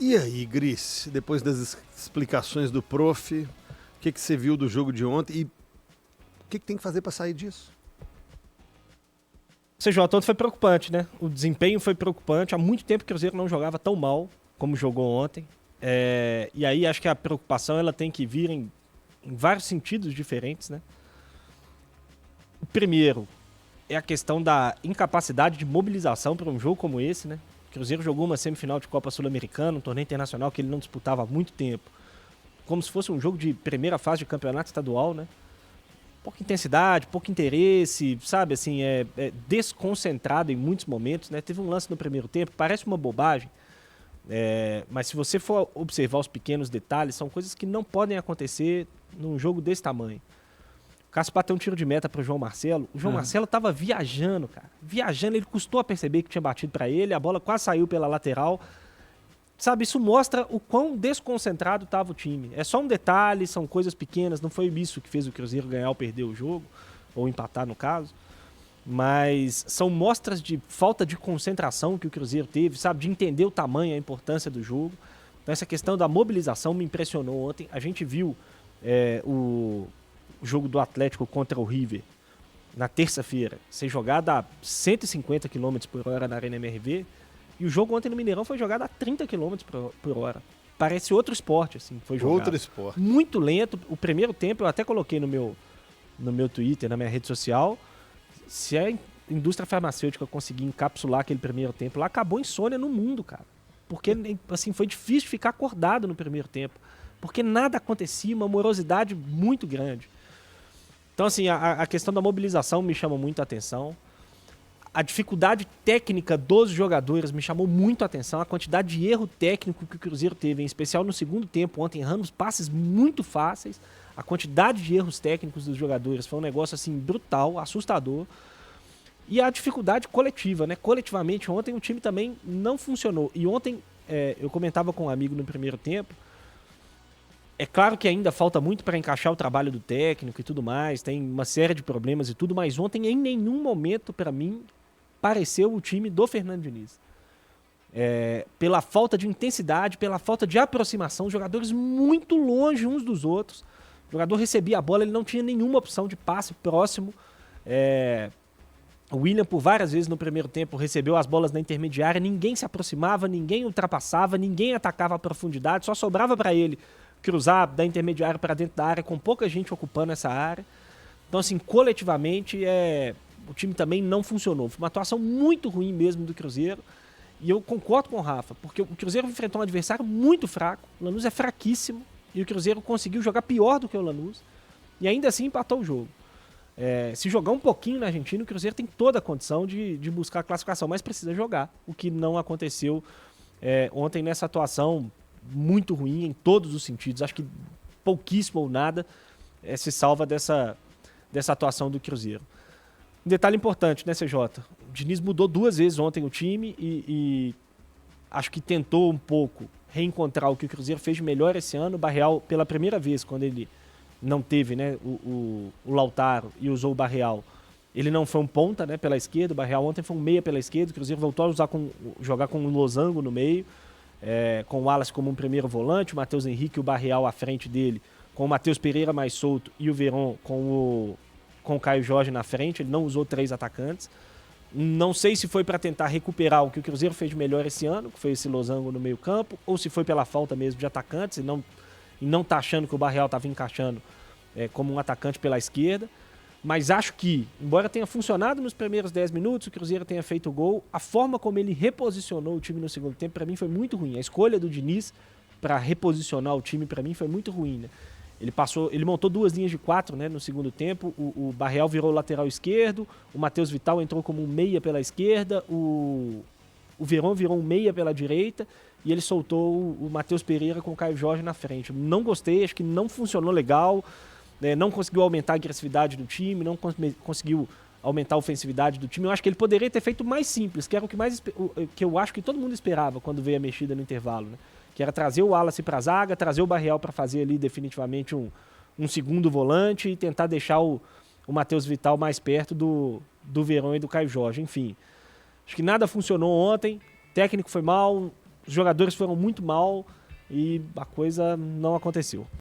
E aí, Gris, depois das explicações do prof, o que você viu do jogo de ontem e o que tem que fazer para sair disso? CJ, ontem foi preocupante, né? O desempenho foi preocupante. Há muito tempo que o Cruzeiro não jogava tão mal como jogou ontem. E aí acho que a preocupação ela tem que vir em vários sentidos diferentes, né? O primeiro é a questão da incapacidade de mobilização para um jogo como esse, né? O Cruzeiro jogou uma semifinal de Copa Sul-Americana, um torneio internacional que ele não disputava há muito tempo, como se fosse um jogo de primeira fase de campeonato estadual, né? Pouca intensidade, pouco interesse, sabe, assim, desconcentrado em muitos momentos, né? Teve um lance no primeiro tempo, parece uma bobagem, mas se você for observar os pequenos detalhes, são coisas que não podem acontecer num jogo desse tamanho. O Cássio bateu um tiro de meta pro João Marcelo, o João Marcelo tava viajando, cara, viajando, ele custou a perceber que tinha batido para ele, a bola quase saiu pela lateral. Sabe, isso mostra o quão desconcentrado estava o time. É só um detalhe, são coisas pequenas, não foi isso que fez o Cruzeiro ganhar ou perder o jogo, ou empatar no caso, mas são mostras de falta de concentração que o Cruzeiro teve, sabe, de entender o tamanho e a importância do jogo. Então essa questão da mobilização me impressionou ontem. A gente viu o jogo do Atlético contra o River na terça-feira ser jogado a 150 km por hora na Arena MRV, e o jogo ontem no Mineirão foi jogado a 30 km por hora. Parece outro esporte, assim, foi jogado. Outro esporte. Muito lento. O primeiro tempo, eu até coloquei no meu Twitter, na minha rede social, se a indústria farmacêutica conseguir encapsular aquele primeiro tempo lá, acabou a insônia no mundo, cara. Porque, assim, foi difícil ficar acordado no primeiro tempo. Porque nada acontecia, uma morosidade muito grande. Então, assim, a questão da mobilização me chama muito a atenção. A dificuldade técnica dos jogadores me chamou muito a atenção. A quantidade de erro técnico que o Cruzeiro teve, em especial no segundo tempo, ontem errando passes muito fáceis. A quantidade de erros técnicos dos jogadores foi um negócio assim brutal, assustador. E a dificuldade coletiva, né? Coletivamente, ontem o time também não funcionou. E ontem, eu comentava com um amigo no primeiro tempo, é claro que ainda falta muito para encaixar o trabalho do técnico e tudo mais, tem uma série de problemas e tudo, mas ontem em nenhum momento, para mim, pareceu o time do Fernando Diniz. Pela falta de intensidade, pela falta de aproximação, jogadores muito longe uns dos outros. O jogador recebia a bola, ele não tinha nenhuma opção de passe próximo. O William, por várias vezes no primeiro tempo, recebeu as bolas na intermediária, ninguém se aproximava, ninguém ultrapassava, ninguém atacava a profundidade, só sobrava para ele cruzar da intermediária para dentro da área, com pouca gente ocupando essa área. Então, assim, coletivamente, o time também não funcionou. Foi uma atuação muito ruim mesmo do Cruzeiro. E eu concordo com o Rafa, porque o Cruzeiro enfrentou um adversário muito fraco. O Lanús é fraquíssimo. E o Cruzeiro conseguiu jogar pior do que o Lanús. E ainda assim empatou o jogo. Se jogar um pouquinho na Argentina, o Cruzeiro tem toda a condição de buscar a classificação, mas precisa jogar. O que não aconteceu ontem nessa atuação muito ruim em todos os sentidos. Acho que pouquíssimo ou nada se salva dessa atuação do Cruzeiro. Um detalhe importante, né, CJ? O Diniz mudou 2 vezes ontem o time e acho que tentou um pouco reencontrar o que o Cruzeiro fez de melhor esse ano. O Barreal, pela primeira vez, quando ele não teve, né, o Lautaro e usou o Barreal, ele não foi um ponta, né, pela esquerda. O Barreal ontem foi um meia pela esquerda. O Cruzeiro voltou a jogar com um losango no meio, com o Wallace como um primeiro volante, o Matheus Henrique e o Barreal à frente dele, com o Matheus Pereira mais solto e o Veron com o Caio Jorge na frente. Ele não usou 3 atacantes. Não sei se foi para tentar recuperar o que o Cruzeiro fez de melhor esse ano, que foi esse losango no meio campo, ou se foi pela falta mesmo de atacantes e não tá achando que o Barreal estava encaixando como um atacante pela esquerda. Mas acho que, embora tenha funcionado nos primeiros 10 minutos, o Cruzeiro tenha feito o gol, a forma como ele reposicionou o time no segundo tempo, para mim, foi muito ruim. A escolha do Diniz para reposicionar o time, para mim, foi muito ruim, né? Ele montou 2 linhas de 4, né, no segundo tempo. O Barreal virou o lateral esquerdo, o Matheus Vital entrou como um meia pela esquerda, o Veron virou um meia pela direita e ele soltou o Matheus Pereira com o Caio Jorge na frente. Não gostei, acho que não funcionou legal, né, não conseguiu aumentar a agressividade do time, não conseguiu aumentar a ofensividade do time. Eu acho que ele poderia ter feito mais simples, que era que eu acho que todo mundo esperava quando veio a mexida no intervalo, né? Que era trazer o Wallace para a zaga, trazer o Barreal para fazer ali definitivamente um segundo volante e tentar deixar o Matheus Vital mais perto do Veron e do Caio Jorge. Enfim, acho que nada funcionou ontem, o técnico foi mal, Os jogadores foram muito mal e a coisa não aconteceu.